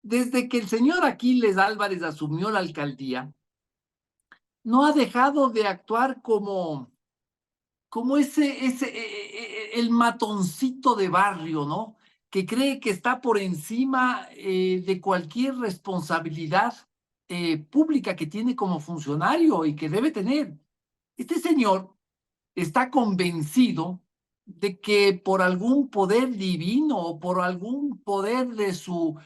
Desde que el señor Aquiles Álvarez asumió la alcaldía, no ha dejado de actuar como el matoncito de barrio, ¿no? Que cree que está por encima de cualquier responsabilidad pública que tiene como funcionario y que debe tener. Este señor está convencido de que por algún poder divino o por algún poder de su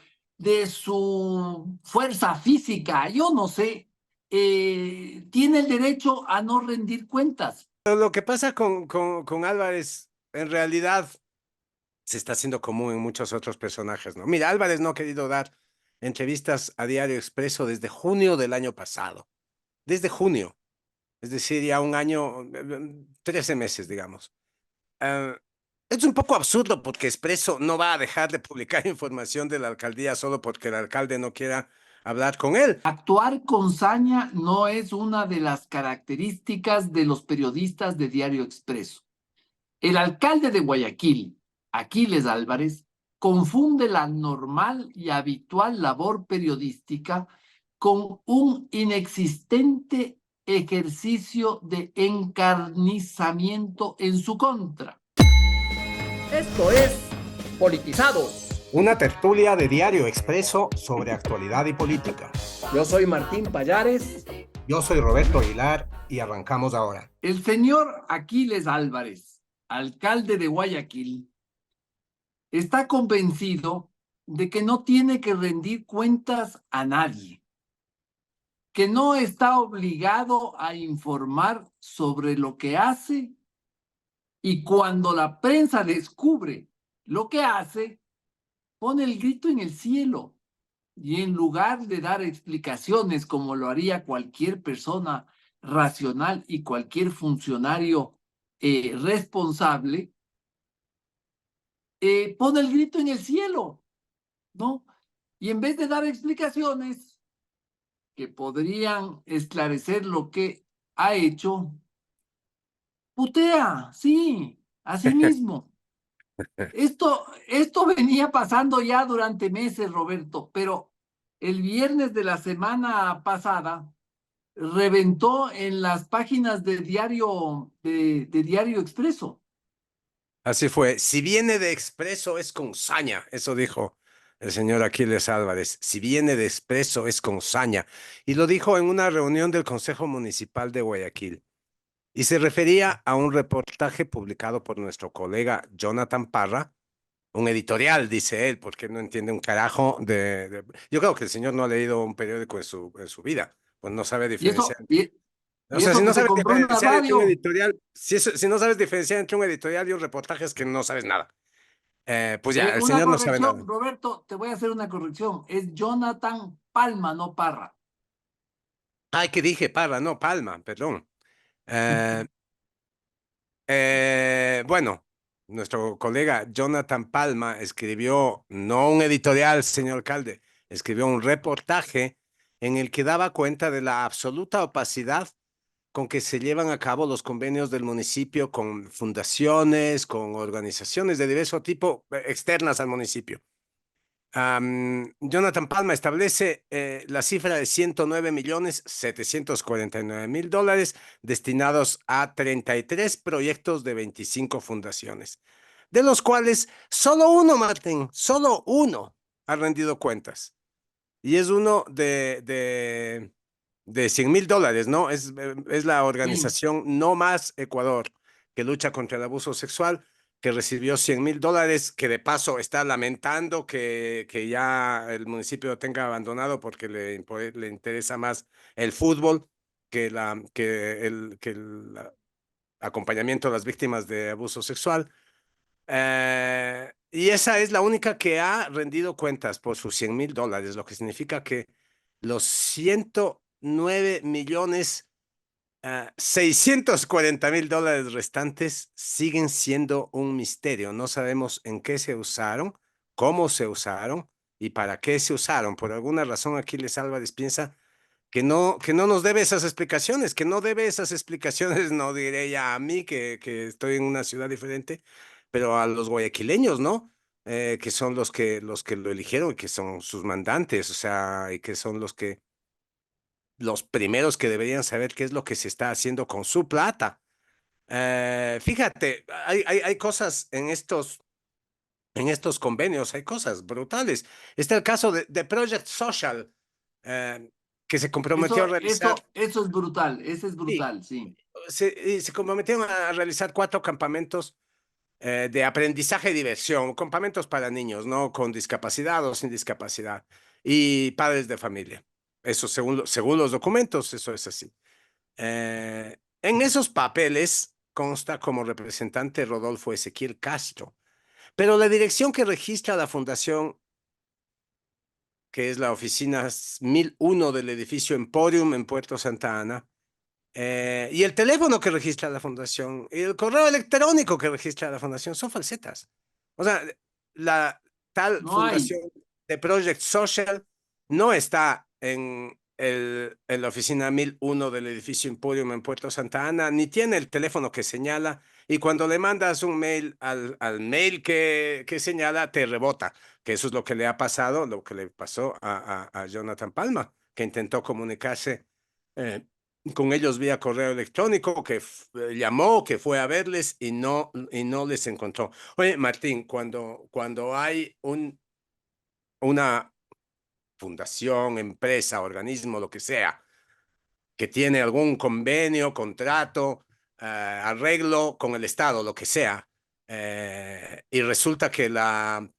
fuerza física, yo no sé, tiene el derecho a no rendir cuentas. Pero lo que pasa con Álvarez, en realidad, se está haciendo común en muchos otros personajes, ¿no? Mira, Álvarez no ha querido dar entrevistas a Diario Expreso desde junio del año pasado. Desde junio. Es decir, ya un año, 13 meses, digamos. Ah, es un poco absurdo porque Expreso no va a dejar de publicar información de la alcaldía solo porque el alcalde no quiera hablar con él. Actuar con saña no es una de las características de los periodistas de Diario Expreso. El alcalde de Guayaquil, Aquiles Álvarez, confunde la normal y habitual labor periodística con un inexistente ejercicio de encarnizamiento en su contra. Esto es Politizados. Una tertulia de Diario Expreso sobre actualidad y política. Yo soy Martín Payares. Yo soy Roberto Aguilar y arrancamos ahora. El señor Aquiles Álvarez, alcalde de Guayaquil, está convencido de que no tiene que rendir cuentas a nadie, que no está obligado a informar sobre lo que hace y cuando la prensa descubre lo que hace, pone el grito en el cielo y en lugar de dar explicaciones como lo haría cualquier persona racional y cualquier funcionario responsable, pone el grito en el cielo, ¿no? Y en vez de dar explicaciones que podrían esclarecer lo que ha hecho, putea, sí, así mismo. Esto venía pasando ya durante meses, Roberto, pero el viernes de la semana pasada reventó en las páginas de Diario Expreso. Así fue. Si viene de Expreso es con saña, eso dijo el señor Aquiles Álvarez. Si viene de Expreso es con saña. Y lo dijo en una reunión del Consejo Municipal de Guayaquil. Y se refería a un reportaje publicado por nuestro colega Jonathan Parra, un editorial, dice él, porque no entiende un carajo Yo creo que el señor no ha leído un periódico en su vida, pues no sabe Y diferenciar. eso, y, O y sea, si eso no que se sabes compró una diferenciar entre un radio. editorial, si no sabes diferenciar entre un editorial y un reportaje, es que no sabes nada. Pues ya, el Una señor no sabe nada. corrección, Roberto, te voy a hacer una corrección. Es Jonathan Palma, no Parra. Ay, ¿qué dije? Parra, no, Palma, perdón. Eh, bueno, nuestro colega Jonathan Palma escribió, no un editorial, señor alcalde, escribió un reportaje en el que daba cuenta de la absoluta opacidad con que se llevan a cabo los convenios del municipio con fundaciones, con organizaciones de diverso tipo externas al municipio. Jonathan Palma establece la cifra de 109.749.000 dólares destinados a 33 proyectos de 25 fundaciones, de los cuales solo uno, Martín, solo uno ha rendido cuentas. Y es uno de 100.000 dólares, ¿no? Es la Sí. organización No Más Ecuador, que lucha contra el abuso sexual, que recibió 100.000 dólares, que de paso está lamentando que ya el municipio lo tenga abandonado porque le interesa más el fútbol que el acompañamiento a las víctimas de abuso sexual. Y esa es la única que ha rendido cuentas por sus 100.000 dólares, lo que significa que los 109.640.000 dólares restantes siguen siendo un misterio. No sabemos en qué se usaron, cómo se usaron y para qué se usaron. Por alguna razón, Aquiles Álvarez piensa que no nos debe esas explicaciones, que no debe esas explicaciones, no diré ya a mí que estoy en una ciudad diferente, pero a los guayaquileños, ¿no? que son los que lo eligieron y que son sus mandantes, o sea, y que son los primeros que deberían saber qué es lo que se está haciendo con su plata. Fíjate, hay cosas en estos convenios, hay cosas brutales. Está el caso de Project Social, eh, que se comprometió a realizar, Eso es brutal, ese es sí, brutal, sí. y se comprometieron a realizar 4 campamentos de aprendizaje y diversión, campamentos para niños, ¿no? Con discapacidad o sin discapacidad, y padres de familia. Eso según los documentos, eso es así. En esos papeles consta como representante Rodolfo Ezequiel Castro, pero la dirección que registra la fundación, que es la oficina 1001 del edificio Emporium en Puerto Santa Ana, y el teléfono que registra la fundación y el correo electrónico que registra la fundación son falsetas. O sea, la tal No hay. fundación de Project Social no está en la oficina 1001 del edificio Imperium en Puerto Santa Ana, ni tiene el teléfono que señala, y cuando le mandas un mail al mail que señala, te rebota, que eso es lo que le ha pasado, lo que le pasó a Jonathan Palma, que intentó comunicarse eh, con ellos vía correo electrónico, que llamó, que fue a verles y no les encontró. Oye, Martín, cuando hay una fundación, empresa, organismo, lo que sea, que tiene algún convenio, contrato, arreglo con el Estado, lo que sea, y resulta que la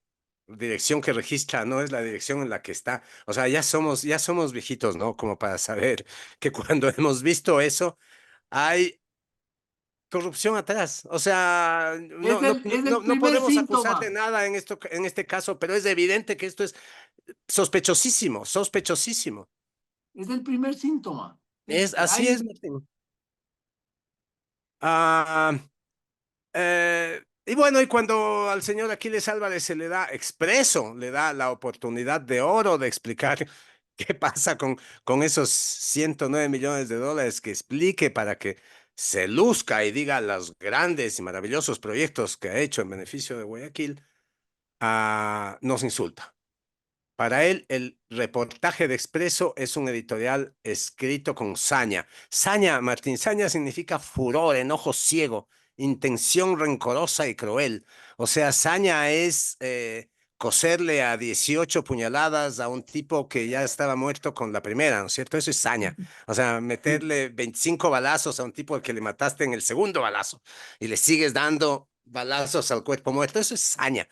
dirección que registra no es la dirección en la que está. O sea, ya somos viejitos, ¿no? Como para saber que cuando hemos visto eso, hay corrupción atrás. O sea, Es el no primer podemos acusar de síntoma, nada en este caso, pero es evidente que esto es sospechosísimo, sospechosísimo. es el primer síntoma. Así es, Hay, Martín. Ah, y bueno, y cuando al señor Aquiles Álvarez se le da expreso, le da la oportunidad de oro de explicar qué pasa con esos 109 millones de dólares, que explique para que se luzca y diga los grandes y maravillosos proyectos que ha hecho en beneficio de Guayaquil, nos insulta. Para él, el reportaje de Expreso es un editorial escrito con saña. Saña, Martín, saña significa furor, enojo ciego, intención rencorosa y cruel. O sea, saña es coserle a 18 puñaladas a un tipo que ya estaba muerto con la primera, ¿no es cierto? Eso es saña. O sea, sí, meterle 25 balazos a un tipo al que le mataste en el segundo balazo y le sigues dando balazos al cuerpo muerto. Eso es saña.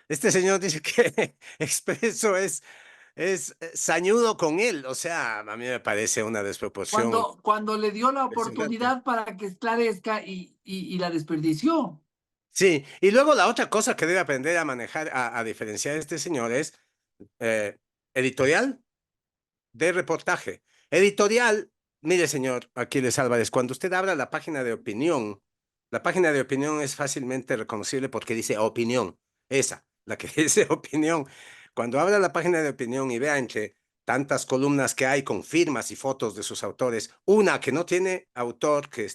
Este señor dice que Expreso es sañudo con él. O sea, a mí me parece una desproporción cuando le dio la impresionante. oportunidad para que esclarezca y la desperdició. Sí, y luego la otra cosa que debe aprender a manejar, a diferenciar este señor es eh, editorial de reportaje. Editorial, mire, señor Aquiles Álvarez, cuando usted abra la página de opinión es fácilmente reconocible porque dice opinión, esa, la que dice opinión. Cuando abra la página de opinión y vea entre tantas columnas que hay con firmas y fotos de sus autores, una que no tiene autor, que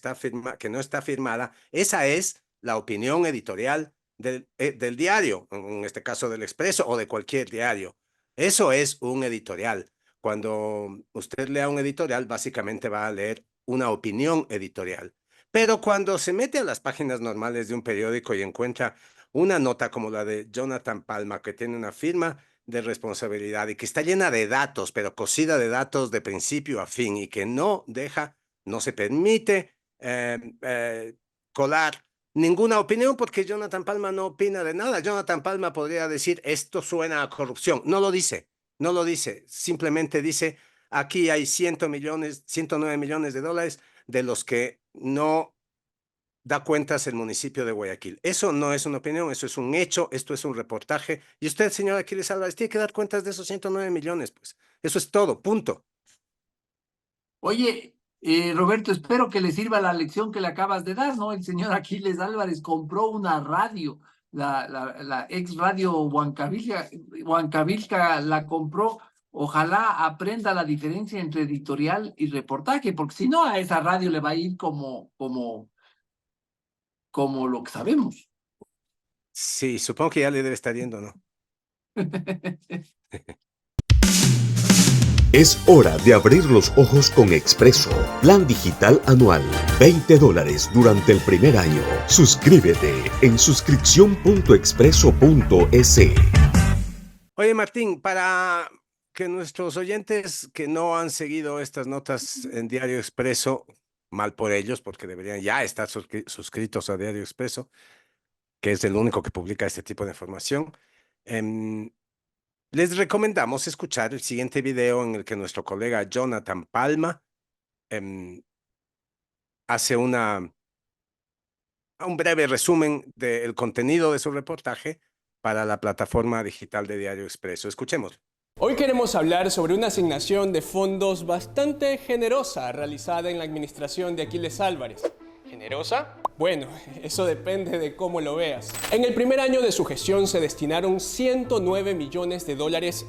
no está firmada, esa es la opinión editorial del diario, en este caso del Expreso o de cualquier diario. Eso es un editorial. Cuando usted lea un editorial, básicamente va a leer una opinión editorial. Pero cuando se mete a las páginas normales de un periódico y encuentra una nota como la de Jonathan Palma, que tiene una firma de responsabilidad y que está llena de datos, pero cosida de datos de principio a fin y que no se permite colar ninguna opinión porque Jonathan Palma no opina de nada. Jonathan Palma podría decir esto suena a corrupción. No lo dice. No lo dice, simplemente dice, aquí hay 109 millones de dólares de los que no da cuentas el municipio de Guayaquil. Eso no es una opinión, eso es un hecho, esto es un reportaje. Y usted, señor Aquiles Álvarez, tiene que dar cuentas de esos 109 millones, pues. Eso es todo, punto. Oye, Roberto, espero que le sirva la lección que le acabas de dar, ¿no? El señor Aquiles Álvarez compró una radio, la ex radio Huancavilca la compró. Ojalá aprenda la diferencia entre editorial y reportaje, porque si no, a esa radio le va a ir como lo que sabemos. Sí, supongo que ya le debe estar yendo, ¿no? Es hora de abrir los ojos con Expreso. Plan digital anual. $20 durante el primer año. Suscríbete en suscripción.expreso.es. Oye, Martín, para que nuestros oyentes que no han seguido estas notas en Diario Expreso, mal por ellos, porque deberían ya estar suscritos a Diario Expreso, que es el único que publica este tipo de información, em, les recomendamos escuchar el siguiente video en el que nuestro colega Jonathan Palma em, hace un breve resumen del contenido de su reportaje para la plataforma digital de Diario Expreso. Escuchemos. Hoy queremos hablar sobre una asignación de fondos bastante generosa realizada en la administración de Aquiles Álvarez. ¿Generosa? Bueno, eso depende de cómo lo veas. En el primer año de su gestión se destinaron $109 millones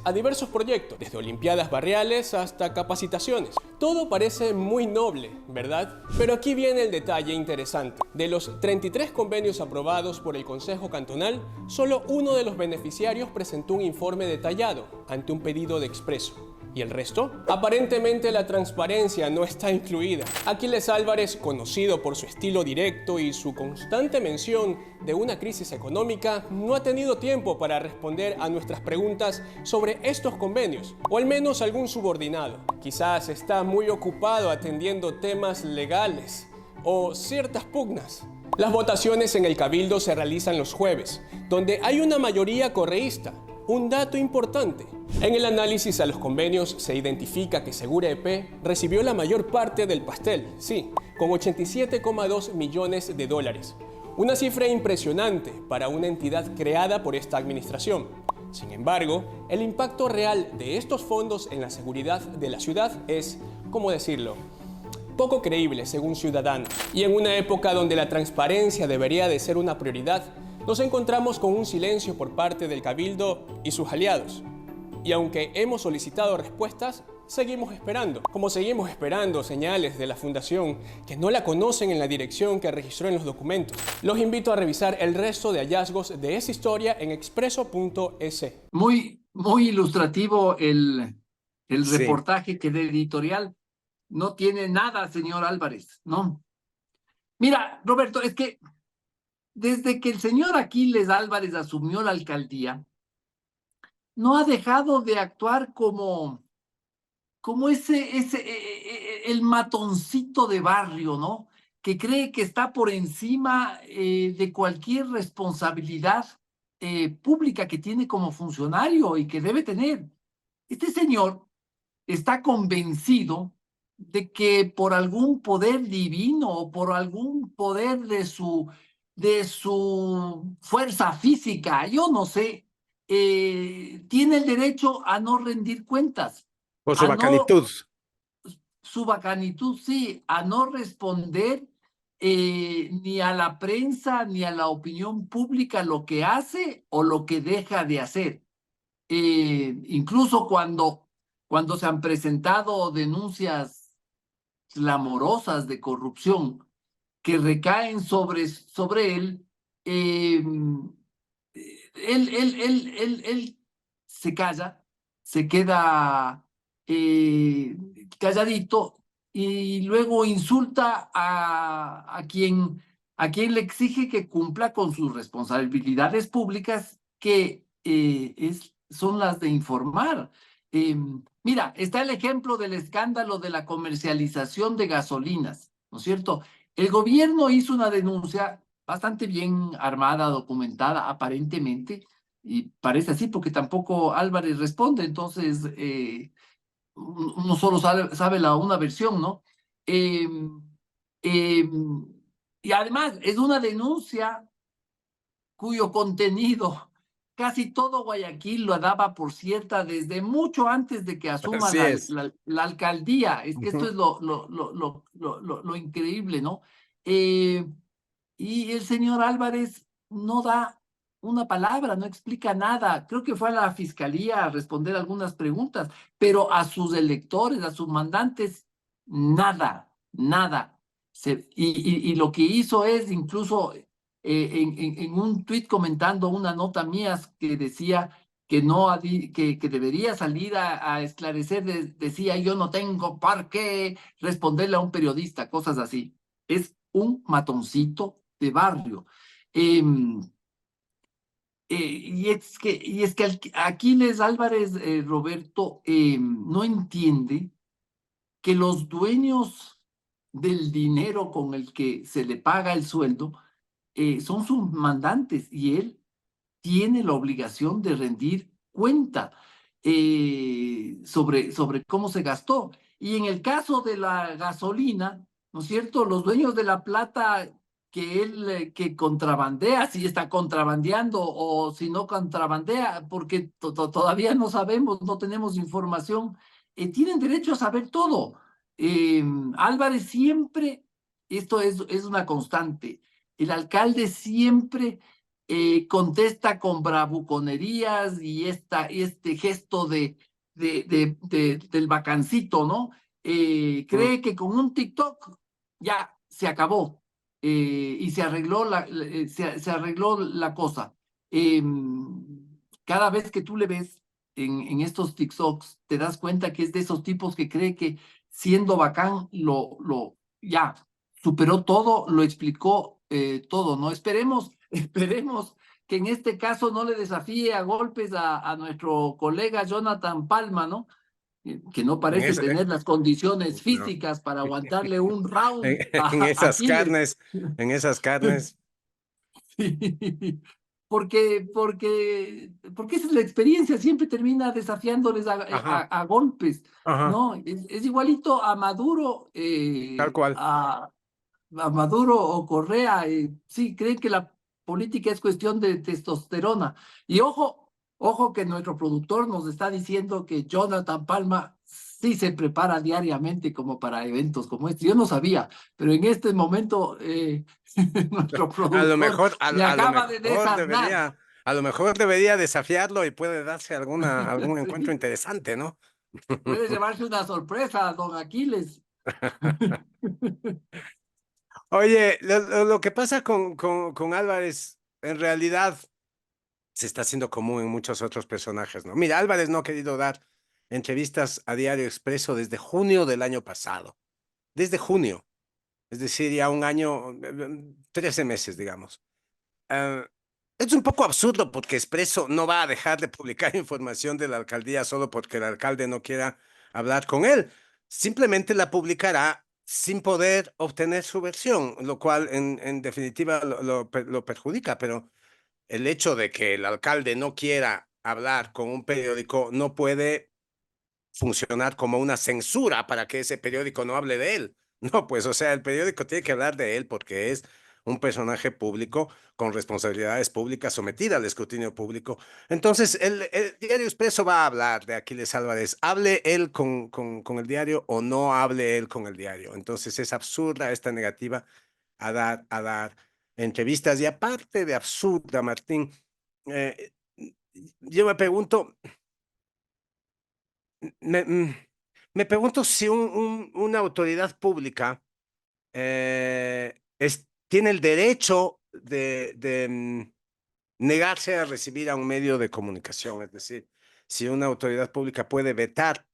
a diversos proyectos, desde olimpiadas barriales hasta capacitaciones. Todo parece muy noble, ¿verdad? Pero aquí viene el detalle interesante. De los 33 convenios aprobados por el Consejo Cantonal, solo uno de los beneficiarios presentó un informe detallado ante un pedido de Expreso. ¿Y el resto? Aparentemente la transparencia no está incluida. Aquiles Álvarez, conocido por su estilo directo y su constante mención de una crisis económica, no ha tenido tiempo para responder a nuestras preguntas sobre estos convenios, o al menos algún subordinado. Quizás está muy ocupado atendiendo temas legales o ciertas pugnas. Las votaciones en el Cabildo se realizan los jueves, donde hay una mayoría correísta. Un dato importante. En el análisis a los convenios se identifica que Segura EP recibió la mayor parte del pastel, sí, con $87,2 millones. Una cifra impresionante para una entidad creada por esta administración. Sin embargo, el impacto real de estos fondos en la seguridad de la ciudad es, ¿cómo decirlo?, poco creíble según Ciudadanos. Y en una época donde la transparencia debería de ser una prioridad, nos encontramos con un silencio por parte del Cabildo y sus aliados. Y aunque hemos solicitado respuestas, seguimos esperando. Como seguimos esperando señales de la Fundación que no la conocen en la dirección que registró en los documentos. Los invito a revisar el resto de hallazgos de esa historia en expreso.es. Muy ilustrativo el Sí. reportaje que de editorial no tiene nada, señor Álvarez, ¿no? Mira, Roberto, es que desde que el señor Aquiles Álvarez asumió la alcaldía, no ha dejado de actuar como el matoncito de barrio, ¿no? Que cree que está por encima de cualquier responsabilidad pública que tiene como funcionario y que debe tener. Este señor está convencido de que por algún poder divino o por algún poder de su fuerza física, yo no sé, tiene el derecho a no rendir cuentas, Por su a no, bacanitud. su bacanitud, sí, a no responder ni a la prensa ni a la opinión pública lo que hace o lo que deja de hacer. Incluso cuando se han presentado denuncias clamorosas de corrupción que recaen sobre él, él se calla, se queda calladito y luego insulta a quien le exige que cumpla con sus responsabilidades públicas, que son las de informar. Mira, está el ejemplo del escándalo de la comercialización de gasolinas, ¿no es cierto? El gobierno hizo una denuncia bastante bien armada, documentada, aparentemente, y parece así porque tampoco Álvarez responde, entonces uno solo sabe una versión, ¿no? Eh, eh, y además es una denuncia cuyo contenido casi todo Guayaquil lo daba por cierta desde mucho antes de que asuma Así es. la alcaldía. Es que esto Ujú. es lo increíble, ¿no? Y el señor Álvarez no da una palabra, no explica nada. Creo que fue a la fiscalía a responder algunas preguntas, pero a sus electores, a sus mandantes, nada, nada. Y lo que hizo es incluso en un tuit comentando una nota mía que decía que que debería salir a esclarecer, decía yo no tengo por qué responderle a un periodista, cosas así. Es un matoncito de barrio. Em, y es que Aquiles Álvarez, Roberto, no entiende que los dueños del dinero con el que se le paga el sueldo son sus mandantes y él tiene la obligación de rendir cuenta sobre cómo se gastó. Y en el caso de la gasolina, ¿no es cierto? Los dueños de la plata que él que contrabandea, si está contrabandeando o si no contrabandea, porque todavía no sabemos, no tenemos información, tienen derecho a saber todo. Álvarez siempre, esto es una constante, el alcalde siempre contesta con bravuconerías y este gesto del bacancito, ¿no? Mm. Cree que con un TikTok ya se acabó y se arregló la cosa. Eh, Cada vez que tú le ves en estos TikToks, te das cuenta que es de esos tipos que cree que siendo bacán ya superó todo, lo explicó todo, ¿no? Esperemos que en este caso no le desafíe a golpes a nuestro colega Jonathan Palma, ¿no? Que no En parece ese- tener las condiciones no. físicas para aguantarle un En, round en a esas Aquiles. carnes, en esas carnes. Sí, porque esa es la experiencia, siempre termina desafiándoles Ajá, a golpes, ajá, ¿no? Es igualito a Maduro, tal cual. a Maduro o Correa, sí, creen que la política es cuestión de testosterona. Y ojo que nuestro productor nos está diciendo que Jonathan Palma sí se prepara diariamente como para eventos como este. Yo no sabía, pero en este momento nuestro A lo productor mejor, me acaba de desasnar. a lo mejor debería desafiarlo y puede darse algún encuentro Sí, interesante, ¿no? puede llevarse una sorpresa, don Aquiles. Oye, lo que pasa con Álvarez, en realidad se está haciendo común en muchos otros personajes, ¿no? Mira, Álvarez no ha querido dar entrevistas a Diario Expreso desde junio del año pasado. Desde junio. Es decir, ya un año, 13 meses, digamos. Ah, es un poco absurdo porque Expreso no va a dejar de publicar información de la alcaldía solo porque el alcalde no quiera hablar con él. Simplemente la publicará sin poder obtener su versión, lo cual en definitiva lo perjudica, pero el hecho de que el alcalde no quiera hablar con un periódico no puede funcionar como una censura para que ese periódico no hable de él. No, pues, o sea, el periódico tiene que hablar de él porque es un personaje público con responsabilidades públicas sometida al escrutinio público. Entonces, el Diario Expreso va a hablar de Aquiles Álvarez, hable él con el diario o no hable él con el diario. Entonces, es absurda esta negativa a dar entrevistas. Y aparte de absurda, Martín, eh, yo me, mm, me pregunto si una autoridad pública tiene el derecho de negarse a recibir a un medio de comunicación, es decir, si una autoridad pública puede vetar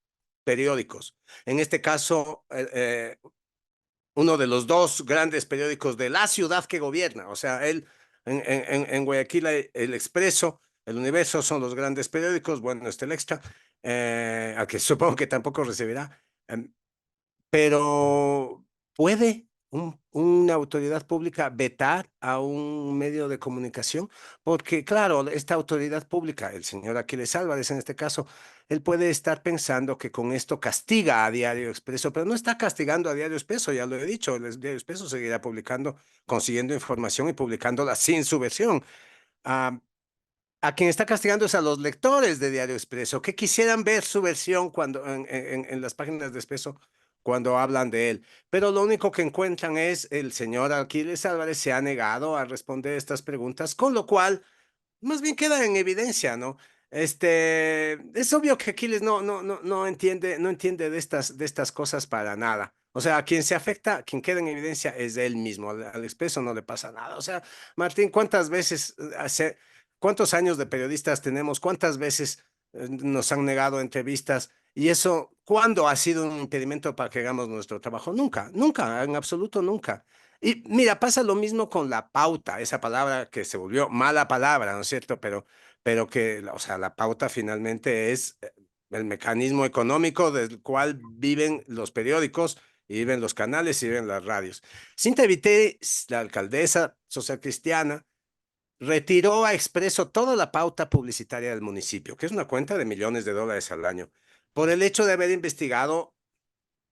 periódicos. En este caso, uno de los dos grandes periódicos de la ciudad que gobierna. O sea, él en Guayaquil el Expreso, el Universo son los grandes periódicos. Bueno, está el Extra, al que supongo que tampoco recibirá. Pero ¿puede una autoridad pública vetar a un medio de comunicación? Porque, claro, esta autoridad pública, el señor Aquiles Álvarez en este caso, él puede estar pensando que con esto castiga a Diario Expreso, pero no está castigando a Diario Expreso, ya lo he dicho, el Diario Expreso seguirá publicando, consiguiendo información y publicándola sin su versión. Ah, a quien está castigando es a los lectores de Diario Expreso, que quisieran ver su versión cuando en las páginas de Expreso cuando hablan de él. Pero lo único que encuentran es el señor Aquiles Álvarez se ha negado a responder estas preguntas, con lo cual más bien queda en evidencia, ¿no? Es obvio que Aquiles no entiende de estas cosas para nada. O sea, a quien se afecta, quien queda en evidencia es él mismo. Al Expreso no le pasa nada. O sea, Martín, ¿cuántas veces cuántos años de periodistas tenemos? ¿Cuántas veces nos han negado entrevistas? Y eso, ¿cuándo ha sido un impedimento para que hagamos nuestro trabajo? Nunca, nunca, en absoluto nunca. Y mira, pasa lo mismo con la pauta, esa palabra que se volvió mala palabra, ¿no es cierto? Pero que, o sea, la pauta finalmente es el mecanismo económico del cual viven los periódicos y viven los canales y viven las radios. Cintia Viteri, la alcaldesa social cristiana, retiró a Expreso toda la pauta publicitaria del municipio, que es una cuenta de millones de dólares al año, por el hecho de haber investigado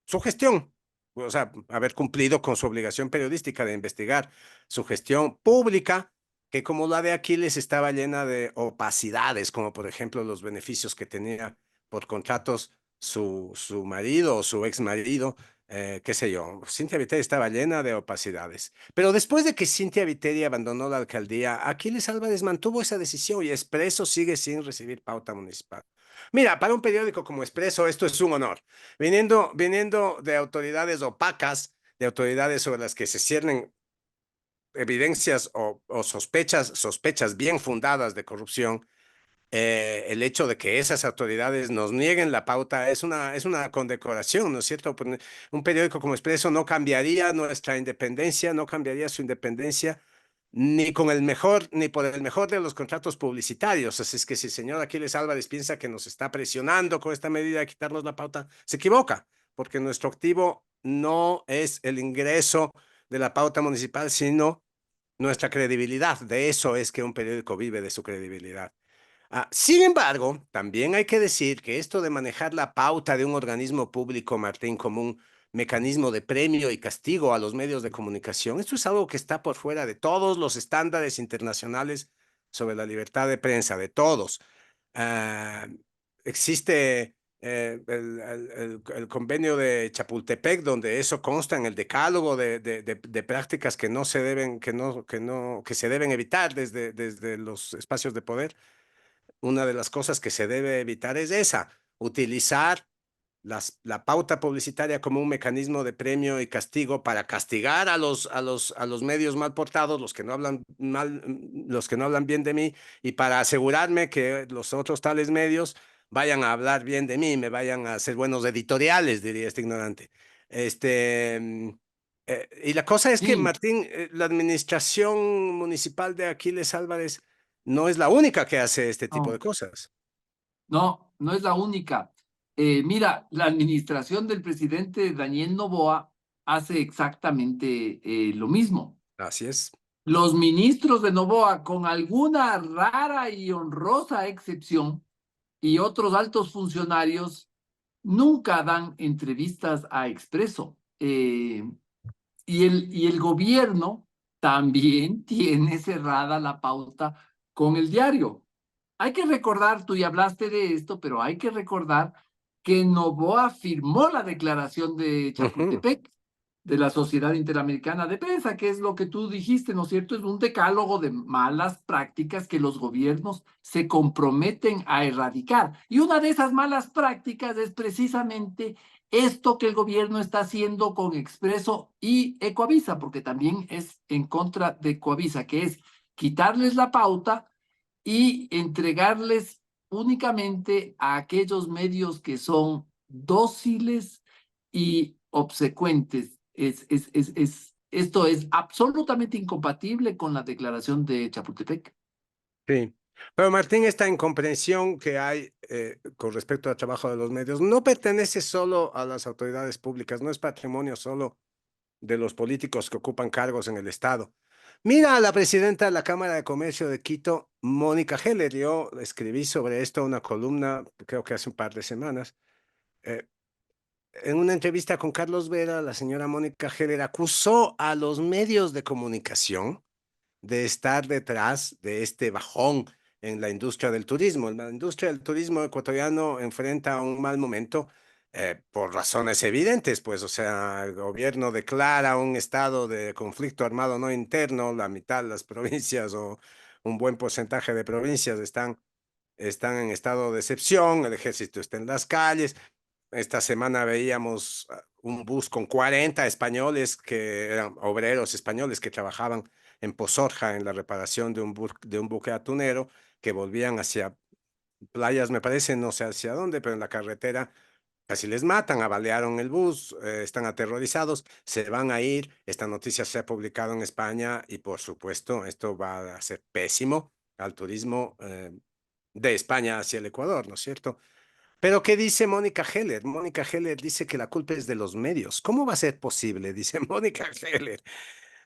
su gestión, o sea, haber cumplido con su obligación periodística de investigar su gestión pública, que como la de Aquiles estaba llena de opacidades, como por ejemplo los beneficios que tenía por contratos su marido o su ex marido, qué sé yo. Cintia Viteri estaba llena de opacidades. Pero después de que Cintia Viteri abandonó la alcaldía, Aquiles Álvarez mantuvo esa decisión y Expreso sigue sin recibir pauta municipal. Mira, para un periódico como Expreso esto es un honor. Viniendo de autoridades opacas, de autoridades sobre las que se ciernen evidencias o sospechas bien fundadas de corrupción, el hecho de que esas autoridades nos nieguen la pauta es una condecoración, ¿no es cierto? Un periódico como Expreso no cambiaría nuestra independencia, no cambiaría su independencia ni con el mejor, ni por el mejor de los contratos publicitarios. Así es que si el señor Aquiles Álvarez piensa que nos está presionando con esta medida de quitarnos la pauta, se equivoca, porque nuestro activo no es el ingreso de la pauta municipal, sino nuestra credibilidad. De eso es que un periódico vive, de su credibilidad. Sin embargo, también hay que decir que esto de manejar la pauta de un organismo público, Martín, como un mecanismo de premio y castigo a los medios de comunicación, esto es algo que está por fuera de todos los estándares internacionales sobre la libertad de prensa, de todos. Ah, existe el convenio de Chapultepec, donde eso consta en el decálogo de prácticas que no se deben, que se deben evitar desde los espacios de poder. Una de las cosas que se debe evitar es esa, utilizar la pauta publicitaria como un mecanismo de premio y castigo para castigar a los medios mal portados, los que no hablan mal, los que no hablan bien de mí, y para asegurarme que los otros tales medios vayan a hablar bien de mí, me vayan a hacer buenos editoriales, diría este ignorante. Y la cosa es que, Sí, Martín, la administración municipal de Aquiles Álvarez no es la única que hace este tipo de no, cosas. no, no es la única. Mira, la administración del presidente Daniel Noboa hace exactamente lo mismo. Así es. Los ministros de Noboa, con alguna rara y honrosa excepción, y otros altos funcionarios, nunca dan entrevistas a Expreso. Y el gobierno también tiene cerrada la pauta con el diario. Hay que recordar, tú ya hablaste de esto, pero hay que recordar que Noboa firmó la declaración de Ujú. Chapultepec de la Sociedad Interamericana de Prensa, que es lo que tú dijiste, ¿no es cierto? Es un decálogo de malas prácticas que los gobiernos se comprometen a erradicar. Y una de esas malas prácticas es precisamente esto que el gobierno está haciendo con Expreso y Ecoavisa, porque también es en contra de Ecoavisa, que es quitarles la pauta y entregarles únicamente a aquellos medios que son dóciles y obsecuentes. Esto es absolutamente incompatible con la declaración de Chapultepec. Sí, pero Martín, esta incomprensión que hay con respecto al trabajo de los medios no pertenece solo a las autoridades públicas, no es patrimonio solo de los políticos que ocupan cargos en el Estado. Mira a la presidenta de la Cámara de Comercio de Quito, Mónica Heller. Yo escribí sobre esto una columna, creo que hace un par de semanas. Eh, en una entrevista con Carlos Vera, la señora Mónica Heller acusó a los medios de comunicación de estar detrás de este bajón en la industria del turismo. La industria del turismo ecuatoriano enfrenta un mal momento por razones evidentes, pues, o sea, el gobierno declara un estado de conflicto armado no interno, la mitad de las provincias o un buen porcentaje de provincias están en estado de excepción, el ejército está en las calles. Esta semana veíamos un bus con 40 españoles que eran obreros españoles que trabajaban en Pozorja en la reparación de un buque atunero que volvían hacia playas, me parece, no sé hacia dónde, pero en la carretera casi les matan, abalearon el bus, están aterrorizados, se van a ir. Esta noticia se ha publicado en España y por supuesto esto va a ser pésimo al turismo de España hacia el Ecuador, ¿no es cierto? Pero ¿qué dice Mónica Heller? Mónica Heller dice que la culpa es de los medios. ¿Cómo va a ser posible? Dice Mónica Heller.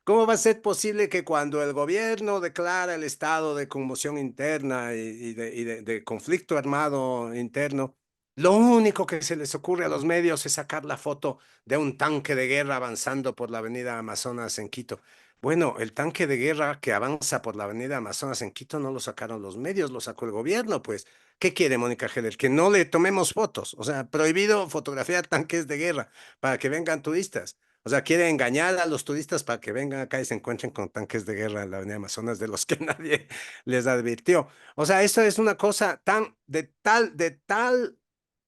¿Cómo va a ser posible que cuando el gobierno declara el estado de conmoción interna de conflicto armado interno, lo único que se les ocurre a los medios es sacar la foto de un tanque de guerra avanzando por la avenida Amazonas en Quito? Bueno, el tanque de guerra que avanza por la avenida Amazonas en Quito no lo sacaron los medios, lo sacó el gobierno, pues. ¿Qué quiere Mónica Heller? Que no le tomemos fotos. O sea, prohibido fotografiar tanques de guerra para que vengan turistas. O sea, quiere engañar a los turistas para que vengan acá y se encuentren con tanques de guerra en la avenida Amazonas de los que nadie les advirtió. O sea, esto es una cosa de tal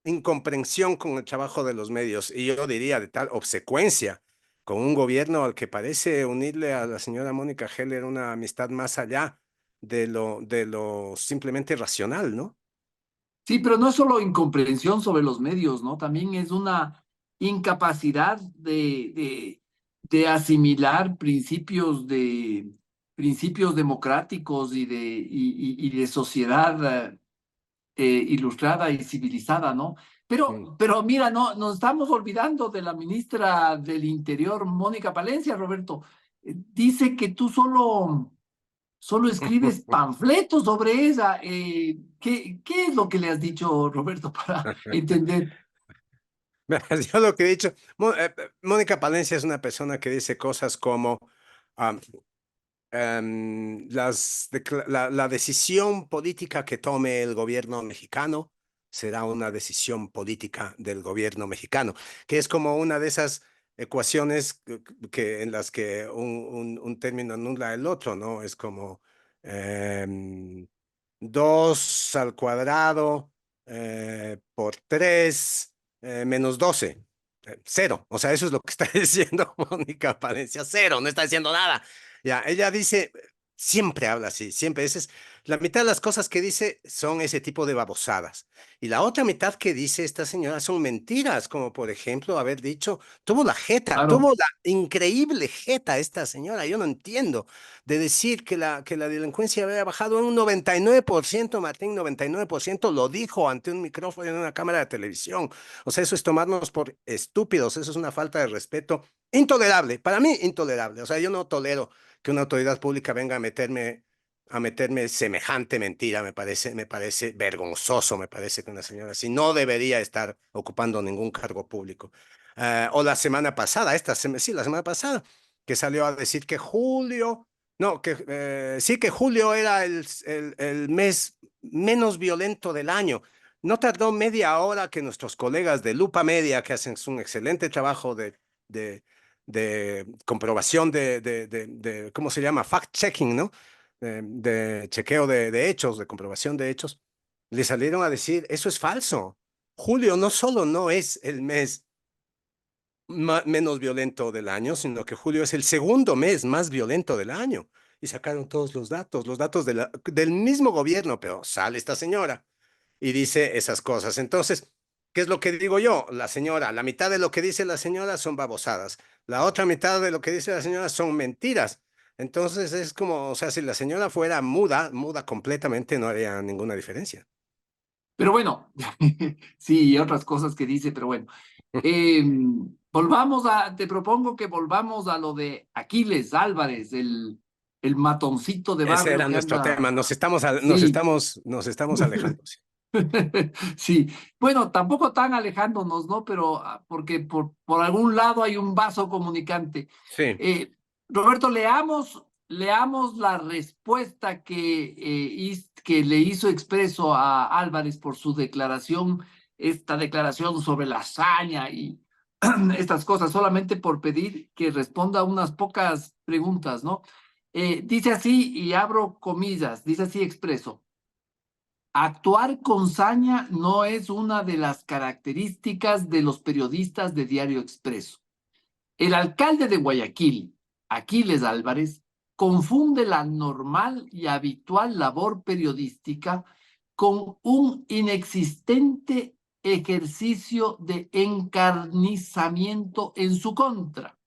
incomprensión con el trabajo de los medios y yo diría de tal obsecuencia con un gobierno al que parece unirle a la señora Mónica Heller una amistad más allá de lo simplemente racional, ¿no? Sí, pero no es solo incomprensión sobre los medios, ¿no? También es una incapacidad de asimilar principios democráticos y de sociedad ilustrada y civilizada, ¿no? Mm. Pero mira, no, nos estamos olvidando de la ministra del Interior, Mónica Palencia, Roberto. Dice que tú solo escribes panfletos sobre ella. ¿Qué es lo que le has dicho, Roberto, para entender? Verás, yo lo que he dicho, Mónica Palencia es una persona que dice cosas como ah, la decisión política que tome el gobierno mexicano será una decisión política del gobierno mexicano, que es como una de esas ecuaciones en las que un término anula el otro, ¿no? Es como 2 al cuadrado por 3 menos 12. Cero. O sea, eso es lo que está diciendo Mónica Palencia. Cero, no está diciendo nada. Ya, ella dice, siempre habla así, siempre. La mitad de las cosas que dice son ese tipo de babosadas. Y la otra mitad que dice esta señora son mentiras, como por ejemplo haber dicho, tuvo Claro. la increíble jeta esta señora, yo no entiendo, de decir que la delincuencia había bajado en un 99%, Martín, 99%, lo dijo ante un micrófono en una cámara de televisión. O sea, eso es tomarnos por estúpidos, eso es una falta de respeto intolerable, para mí intolerable. O sea, yo no tolero que una autoridad pública venga a meterme semejante mentira, me parece vergonzoso, me parece que una señora así no debería estar ocupando ningún cargo público. O la semana pasada, sí, la semana pasada, que salió a decir que julio, no, sí, que julio era el mes menos violento del año. No tardó media hora que nuestros colegas de Lupa Media, que hacen un excelente trabajo de, de comprobación ¿cómo se llama? Fact-checking, ¿no? De chequeo de hechos, de comprobación de hechos, le salieron a decir, eso es falso. Julio no solo no es el mes menos violento del año, sino que julio es el segundo mes más violento del año. Y sacaron todos los datos del mismo gobierno, pero sale esta señora y dice esas cosas. Entonces, ¿qué es lo que digo yo? La señora, la mitad de lo que dice la señora son babosadas, la otra mitad de lo que dice la señora son mentiras. Entonces es como, o sea, si la señora fuera muda, muda completamente, no haría ninguna diferencia. Pero bueno, sí, y otras cosas que dice, pero bueno. Eh, te propongo que volvamos a lo de Aquiles Álvarez, el matoncito de Ese barrio era que nuestro tema. anda. Sí, Nos estamos alejando. Sí. sí. Bueno, tampoco tan alejándonos, ¿no? Pero porque por algún lado hay un vaso comunicante. Sí. Eh, Roberto, leamos la respuesta que le hizo expreso a Álvarez por su declaración, esta declaración sobre la hazaña y estas cosas, solamente por pedir que responda unas pocas preguntas, ¿no? Dice así, y abro comillas, dice así expreso. Actuar con saña no es una de las características de los periodistas de Diario Expreso. El alcalde de Guayaquil, Aquiles Álvarez, confunde la normal y habitual labor periodística con un inexistente ejercicio de encarnizamiento en su contra.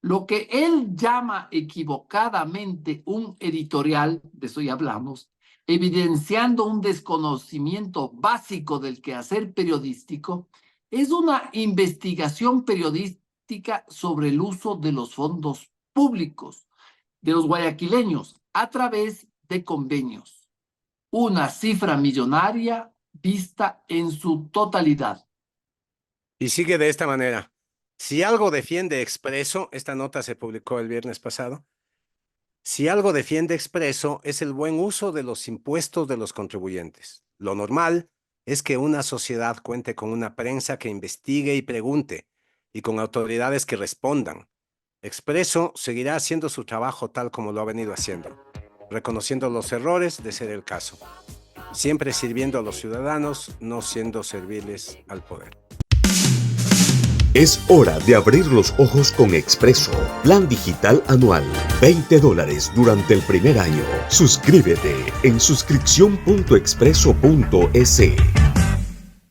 Lo que él llama equivocadamente un editorial, de eso ya hablamos, evidenciando un desconocimiento básico del quehacer periodístico, es una investigación periodística sobre el uso de los fondos públicos de los guayaquileños a través de convenios. Una cifra millonaria vista en su totalidad. Y sigue de esta manera. Si algo defiende Expreso, esta nota se publicó el viernes pasado, si algo defiende Expreso es el buen uso de los impuestos de los contribuyentes. Lo normal es que una sociedad cuente con una prensa que investigue y pregunte, y con autoridades que respondan. Expreso seguirá haciendo su trabajo tal como lo ha venido haciendo, reconociendo los errores de ser el caso, siempre sirviendo a los ciudadanos, no siendo serviles al poder. Es hora de abrir los ojos con Expreso. Plan digital anual. $20 durante el primer año. Suscríbete en suscripción.expreso.es.